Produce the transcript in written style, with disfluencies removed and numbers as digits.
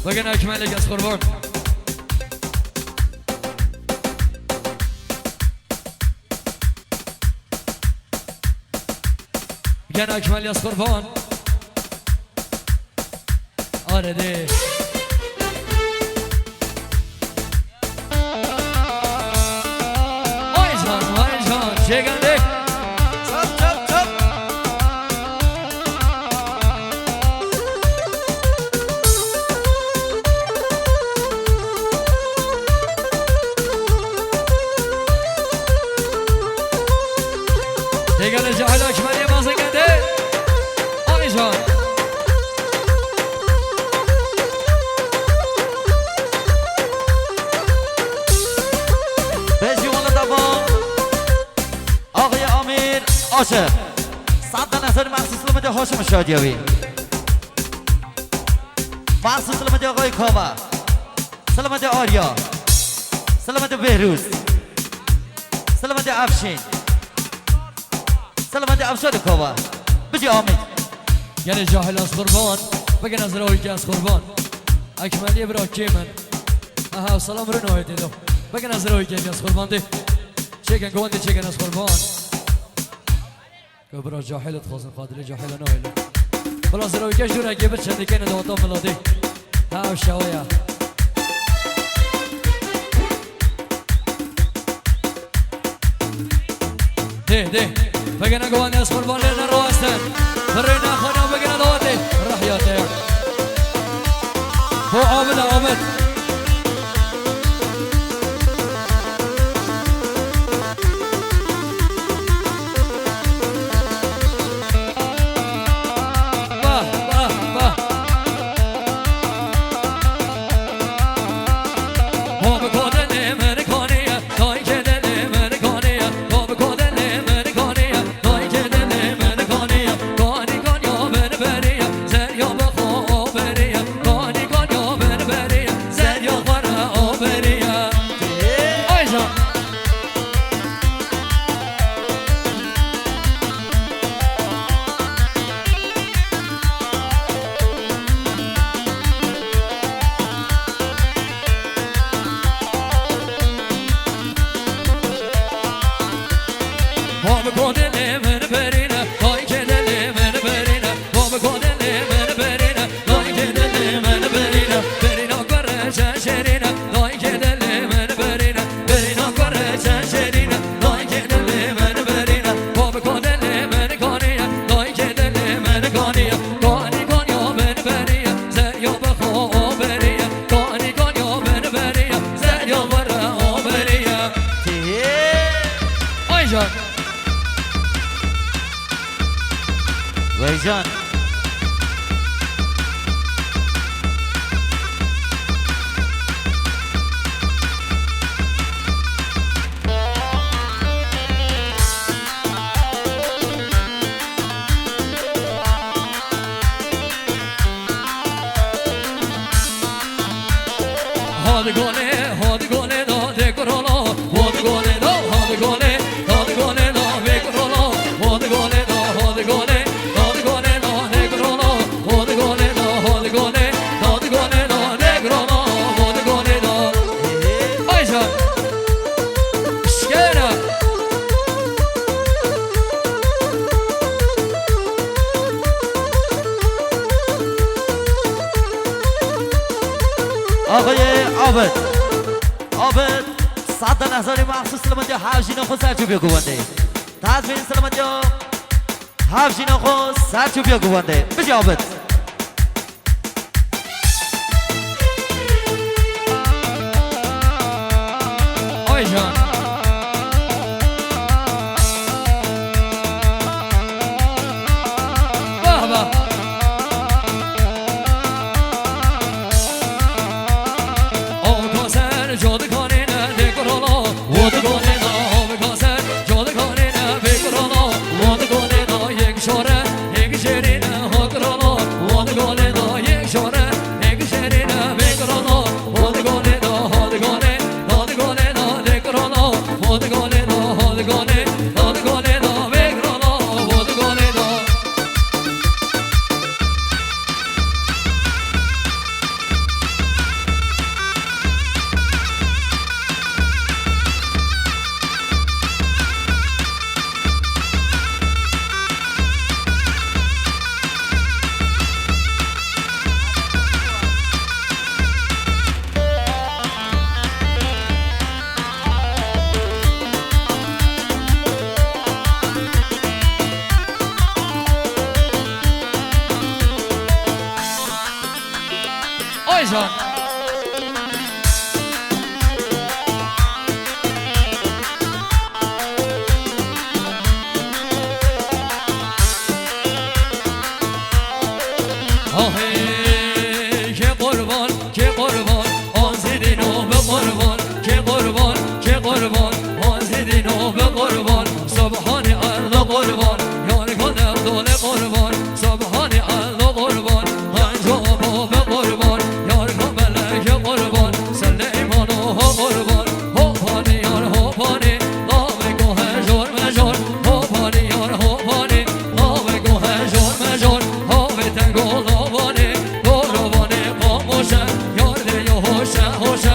بگن اکملی از قربان بگن اکملی از قربان آره ده وای جان چگنده دیگر جهل اکملی بازنگنده آی جان به جوان دوام آقای امیر عاشق صد نظر مخصوص لمده هاشم شادیوی مخصوص لمده آقای کاوه سلامت آریا سلامت بهروز سلامت افشین سلامت افشار کاوه بجی آمین یعنی جاهل از قربان بگن از روی که از قربان اکملی برا که من اها سلام رو نهایت دو بگن از روی که از قربان ده چکن گوانده چکن از قربان که برا جاهلت خوزن قادر جاهل نهایل بلا از روی که جور اگه بچنده که نداتا ملاده ها شوایا ده بگن گوانده از قربان لینا رو هستن برینا خانم بگن دواته رحیاته بو عامد ویجان آقای عابد عابد صد نظری مخصوص لمنجا حوشینا خود سرچوبیا گوانده تازبین سلمنجا حوشینا خود سرچوبیا گوانده بجی عابد آی جان جان آهی که قربان که قربان آن زدینو به قربان که قربان که قربان آن زدینو به قربان سبحان الله قربان یار کنم دول قربان سبحان الله قربان انجام به قربان یار کمله که قربان سلیمان و قربان هوپانی یار هوپانی نام گوه جور مجور هوپانی یار هوپانی نام گوه جور مجور هوی تنگو لابانی قربانی قاموشه یار دیو هوشه هوشه